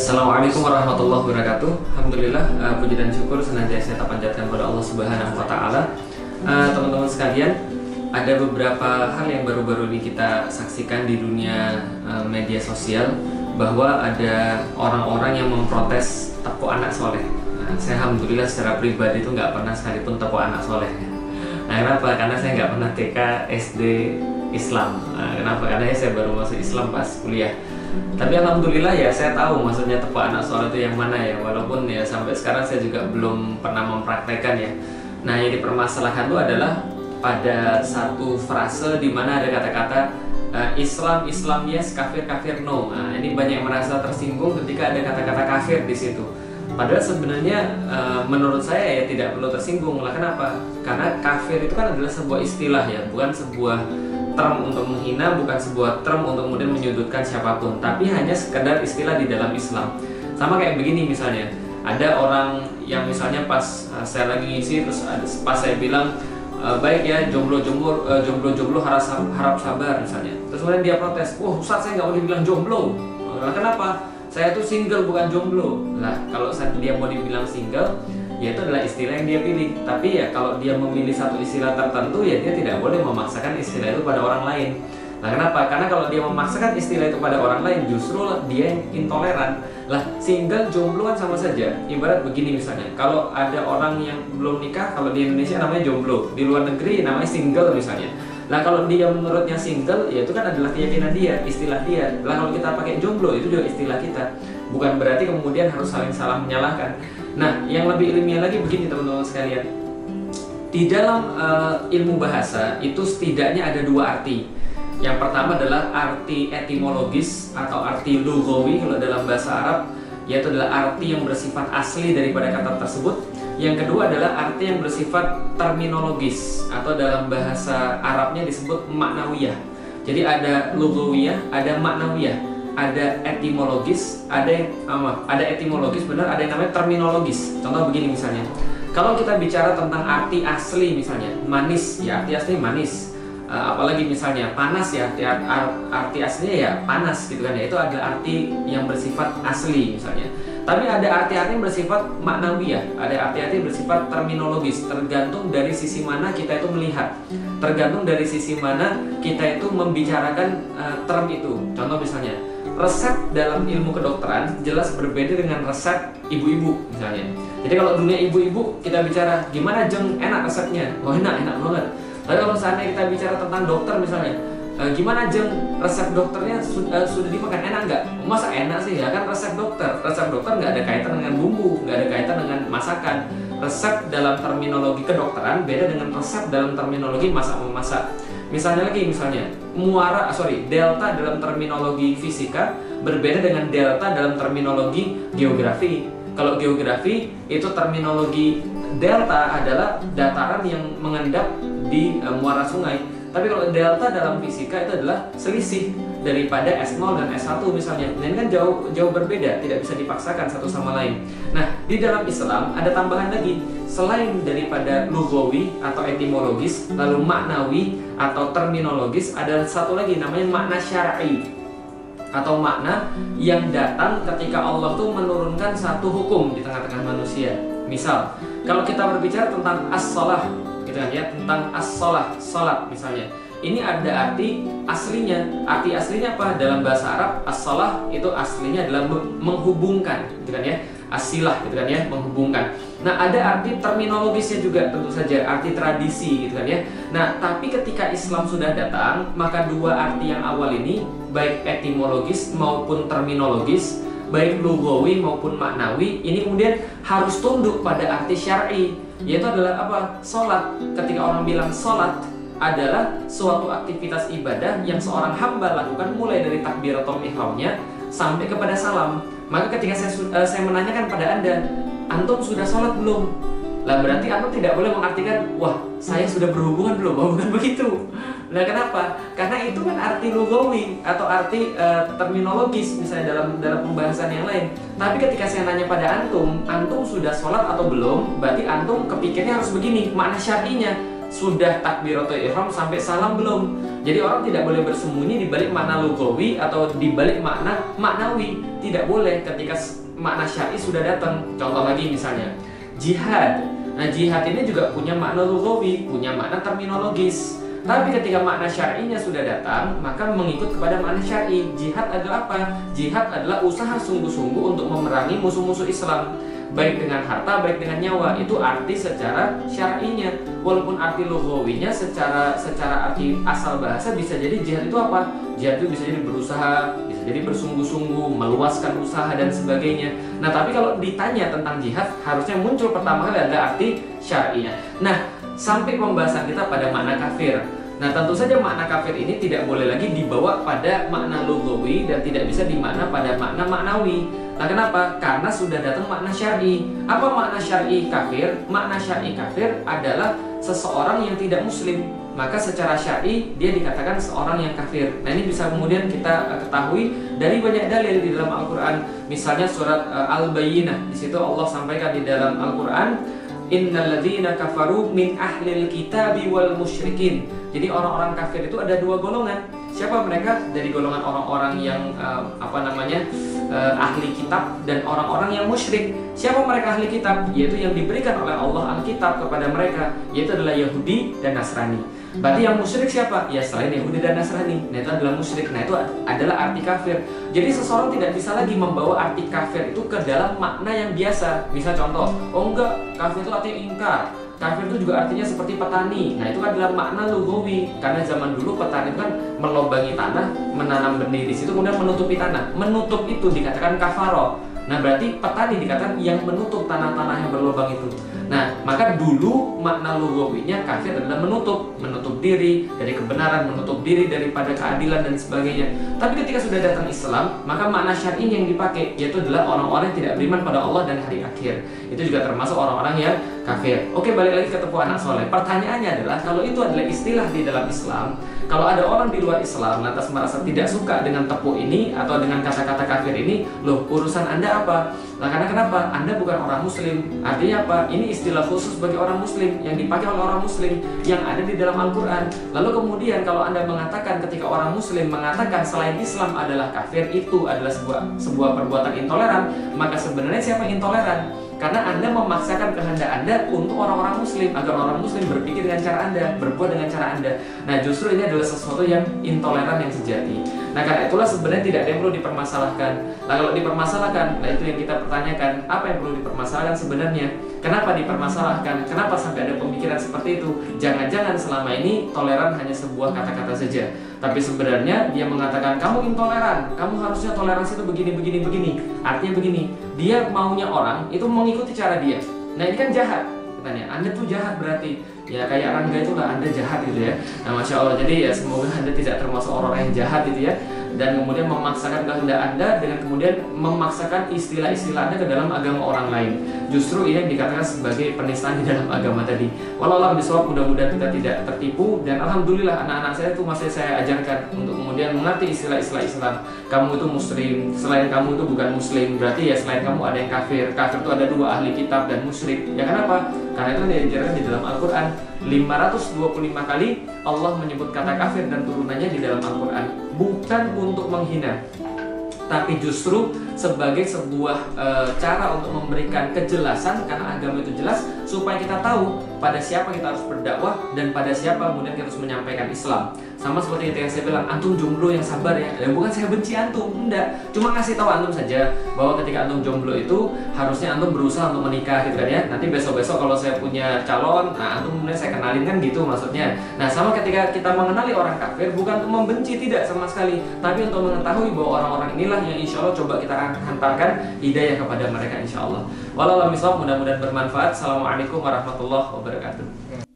Assalamualaikum warahmatullahi wabarakatuh. Alhamdulillah, puji dan syukur senantiasa kita panjatkan kepada Allah Subhanahu wa taala. Teman-teman sekalian, ada beberapa hal yang baru-baru ini kita saksikan di dunia media sosial, bahwa ada orang-orang yang memprotes tepuk anak soleh. Saya alhamdulillah secara pribadi itu nggak pernah sekalipun tepuk anak soleh. Kenapa? Karena saya nggak pernah TK, SD Islam. Kenapa? Karena saya baru masuk Islam pas kuliah. Tapi alhamdulillah ya, saya tahu maksudnya tepuk anak soleh itu yang mana ya. Walaupun ya sampai sekarang saya juga belum pernah mempraktekkan ya. Nah, yang dipermasalahkan itu adalah pada satu frase di mana ada kata-kata Islam yes, kafir no. Nah, ini banyak yang merasa tersinggung ketika ada kata-kata kafir di situ. Padahal sebenarnya menurut saya ya tidak perlu tersinggung lah. Kenapa? Karena kafir itu kan adalah sebuah istilah ya, bukan sebuah term untuk menghina, bukan sebuah term untuk kemudian menyudutkan siapapun, tapi hanya sekedar istilah di dalam Islam. Sama kayak begini misalnya, ada orang yang misalnya pas saya lagi ngisi, terus pas saya bilang baik ya, jomblo harap sabar misalnya, terus kemudian dia protes, Ustaz, saya nggak boleh bilang jomblo. Kenapa? Saya tuh single bukan jomblo. Lah, kalau dia mau dibilang single, ya itu adalah istilah yang dia pilih. Tapi ya kalau dia memilih satu istilah tertentu, ya dia tidak boleh memaksakan istilah itu pada orang lain. Nah, kenapa? Karena kalau dia memaksakan istilah itu pada orang lain, justru dia yang intoleran. Lah, single, jomblo kan sama saja. Ibarat begini misalnya, kalau ada orang yang belum nikah, kalau di Indonesia namanya jomblo, di luar negeri namanya single misalnya. Nah, kalau dia menurutnya single, ya itu kan adalah keyakinan dia, istilah dia. Lah, kalau kita pakai jomblo, itu juga istilah kita. Bukan berarti kemudian harus salah menyalahkan. Nah, yang lebih ilmiah lagi begini teman-teman sekalian. Di dalam ilmu bahasa itu setidaknya ada dua arti. Yang pertama adalah arti etimologis atau arti lughawi kalau dalam bahasa Arab, yaitu adalah arti yang bersifat asli daripada kata tersebut. Yang kedua adalah arti yang bersifat terminologis atau dalam bahasa Arabnya disebut maknawiyah. Jadi ada lughawiyah, ada maknawiyah, ada etimologis, ada etimologis benar, ada yang namanya terminologis. Contoh begini misalnya, kalau kita bicara tentang arti asli misalnya manis, ya arti asli manis. Apalagi misalnya panas, ya arti aslinya ya panas gitu kan ya, itu adalah arti yang bersifat asli misalnya. Tapi ada arti-arti yang bersifat maknawiyah, ada arti-arti yang bersifat terminologis, tergantung dari sisi mana kita itu melihat, tergantung dari sisi mana kita itu membicarakan term itu. Contoh misalnya, resep dalam ilmu kedokteran jelas berbeda dengan resep ibu-ibu misalnya. Jadi kalau dunia ibu-ibu kita bicara gimana jeng enak resepnya, enak banget. Tapi kalau seandainya kita bicara tentang dokter misalnya, gimana jeng resep dokternya sudah dimakan, enak nggak? Masa enak sih ya, kan resep dokter nggak ada kaitan dengan bumbu, nggak ada kaitan dengan masakan. Resep dalam terminologi kedokteran beda dengan resep dalam terminologi masak-memasak. Misalnya delta dalam terminologi fisika berbeda dengan delta dalam terminologi geografi. Kalau geografi itu terminologi delta adalah dataran yang mengendap di muara sungai. Tapi kalau delta dalam fisika itu adalah selisih daripada S0 dan S1 misalnya. Nah, ini kan jauh berbeda, tidak bisa dipaksakan satu sama lain. Nah, di dalam Islam ada tambahan lagi. Selain daripada lughawi atau etimologis, lalu maknawi atau terminologis, ada satu lagi namanya makna syar'i atau makna yang datang ketika Allah tuh menurunkan satu hukum di tengah-tengah manusia. Misal, kalau kita berbicara tentang as-shalah gitu kan ya, tentang as-shalah, salat misalnya. Ini ada arti aslinya. Arti aslinya apa? Dalam bahasa Arab, as-shalah itu aslinya adalah menghubungkan gitu kan ya. As-silah gitu kan ya, menghubungkan. Nah, ada arti terminologisnya juga tentu saja, arti tradisi gitu kan ya. Nah, tapi ketika Islam sudah datang, maka dua arti yang awal ini, baik etimologis maupun terminologis, baik lughawi maupun maknawi, ini kemudian harus tunduk pada arti syar'i, yaitu adalah apa? Salat. Ketika orang bilang salat adalah suatu aktivitas ibadah yang seorang hamba lakukan mulai dari takbiratul ihramnya sampai kepada salam. Maka ketika saya menanyakan pada Anda, antum sudah sholat belum? Lah berarti antum tidak boleh mengartikan, wah saya sudah berhubungan belum? Bukan begitu. Nah, kenapa? Karena itu kan arti lughawi atau arti terminologis misalnya dalam pembahasan yang lain. Tapi ketika saya nanya pada antum sudah sholat atau belum? Berarti antum kepikirnya harus begini, makna syar'inya. Sudah takbiratul ihram sampai salam belum? Jadi orang tidak boleh bersembunyi di balik makna lugawi atau di balik makna maknawi. Tidak boleh ketika makna syar'i sudah datang. Contoh lagi misalnya jihad. Nah, jihad ini juga punya makna lugawi, punya makna terminologis. Tapi ketika makna syar'inya sudah datang, maka mengikut kepada makna syar'i. Jihad adalah apa? Jihad adalah usaha sungguh-sungguh untuk memerangi musuh-musuh Islam, baik dengan harta, baik dengan nyawa. Itu arti secara syar'inya. Walaupun arti lughawinya secara arti asal bahasa bisa jadi jihad itu apa? Jihad itu bisa jadi berusaha, bisa jadi bersungguh-sungguh, meluaskan usaha dan sebagainya. Nah, tapi kalau ditanya tentang jihad, harusnya muncul pertama kali adalah arti syar'inya. Nah, sampai pembahasan kita pada makna kafir. Nah, tentu saja makna kafir ini tidak boleh lagi dibawa pada makna lughawi dan tidak bisa dimakna pada makna maknawi. Nah, kenapa? Karena sudah datang makna syar'i. Apa makna syar'i kafir? Makna syar'i kafir adalah seseorang yang tidak muslim. Maka secara syar'i dia dikatakan seorang yang kafir. Nah, ini bisa kemudian kita ketahui dari banyak dalil di dalam Al-Qur'an. Misalnya surat Al-Bayyinah. Di situ Allah sampaikan di dalam Al-Qur'an, innalladzina kafaru min ahlil kitabi wal musyrikin. Jadi orang-orang kafir itu ada dua golongan. Siapa mereka? Dari golongan orang-orang yang ahli kitab dan orang-orang yang musyrik. Siapa mereka ahli kitab? Yaitu yang diberikan oleh Allah Alkitab kepada mereka, yaitu adalah Yahudi dan Nasrani. Berarti yang musyrik siapa? Ya selain Yahudi dan Nasrani. Nah, itu adalah musyrik. Nah, itu adalah arti kafir. Jadi seseorang tidak bisa lagi membawa arti kafir itu ke dalam makna yang biasa. Bisa contoh, oh enggak, kafir itu artinya ingkar. Kafir itu juga artinya seperti petani. Nah, itu adalah makna lugawi. Karena zaman dulu petani kan melobangi tanah, menanam benih di situ, kemudian menutupi tanah. Menutup itu dikatakan kafaro. Nah, berarti petani dikatakan yang menutup tanah-tanah yang berlubang itu. Nah, maka dulu makna lugawinya kafir adalah menutup diri dari kebenaran, menutup diri daripada keadilan dan sebagainya. Tapi ketika sudah datang Islam, maka makna syar'i yang dipakai yaitu adalah orang-orang yang tidak beriman pada Allah dan hari akhir. Itu juga termasuk orang-orang yang kafir. Oke, balik lagi ke tepuk anak soleh. Pertanyaannya adalah, kalau itu adalah istilah di dalam Islam, kalau ada orang di luar Islam lantas merasa tidak suka dengan tepuk ini atau dengan kata-kata kafir ini, loh, urusan Anda apa? Nah, karena kenapa? Anda bukan orang muslim. Artinya apa? Ini istilah khusus bagi orang muslim, yang dipakai oleh orang muslim, yang ada di dalam Al-Quran. Lalu kemudian kalau Anda mengatakan, ketika orang muslim mengatakan selain Islam adalah kafir, itu adalah sebuah perbuatan intoleran, maka sebenarnya siapa yang intoleran? Karena Anda memaksakan kehendak Anda untuk orang-orang muslim, agar orang muslim berpikir dengan cara Anda, berbuat dengan cara Anda. Nah, justru ini adalah sesuatu yang intoleran yang sejati. Nah, karena itulah sebenarnya tidak ada yang perlu dipermasalahkan. Nah, kalau dipermasalahkan, nah itu yang kita pertanyakan, apa yang perlu dipermasalahkan sebenarnya? Kenapa dipermasalahkan? Kenapa sampai ada pemikiran seperti itu? Jangan-jangan selama ini toleran hanya sebuah kata-kata saja. Tapi sebenarnya dia mengatakan, kamu intoleran, kamu harusnya toleransi itu begini. Artinya begini, dia maunya orang itu mengikuti cara dia. Nah, ini kan jahat. Katanya, Anda tuh jahat berarti. Ya kayak Rangga itulah, Anda jahat gitu ya. Nah, Masya Allah, jadi ya semoga Anda tidak termasuk orang yang jahat gitu ya. Dan kemudian memaksakan kehendak Anda dengan kemudian memaksakan istilah-istilah Anda ke dalam agama orang lain. Justru ini yang dikatakan sebagai penistaan di dalam agama tadi. Walau alam bisawab, mudah-mudahan kita tidak tertipu. Dan alhamdulillah anak-anak saya itu masih saya ajarkan untuk kemudian mengerti istilah-istilah Islam. Kamu itu muslim, selain kamu itu bukan muslim, berarti ya selain kamu ada yang kafir. Kafir itu ada dua, ahli kitab dan musyrik. Ya kenapa? Karena itu diajarkan di dalam Al-Quran. 525 kali Allah menyebut kata kafir dan turunannya di dalam Al-Quran. Bukan untuk menghina, tapi justru sebagai sebuah cara untuk memberikan kejelasan, karena agama itu jelas, supaya kita tahu pada siapa kita harus berdakwah dan pada siapa kemudian kita harus menyampaikan Islam. Sama seperti yang saya bilang, antum jomblo yang sabar ya. Dan bukan saya benci antum, enggak. Cuma ngasih tahu antum saja bahwa ketika antum jomblo itu harusnya antum berusaha untuk menikah gitu kan ya. Nanti besok-besok kalau saya punya calon, nah antum kemudian saya kenalin kan gitu maksudnya. Nah, sama ketika kita mengenali orang kafir, bukan untuk membenci, tidak sama sekali, tapi untuk mengetahui bahwa orang-orang inilah yang insya Allah coba kita hantarkan hidayah kepada mereka insya Allah. Walau a'lam bishawab, mudah-mudahan bermanfaat. Assalamualaikum warahmatullahi wabarakatuh.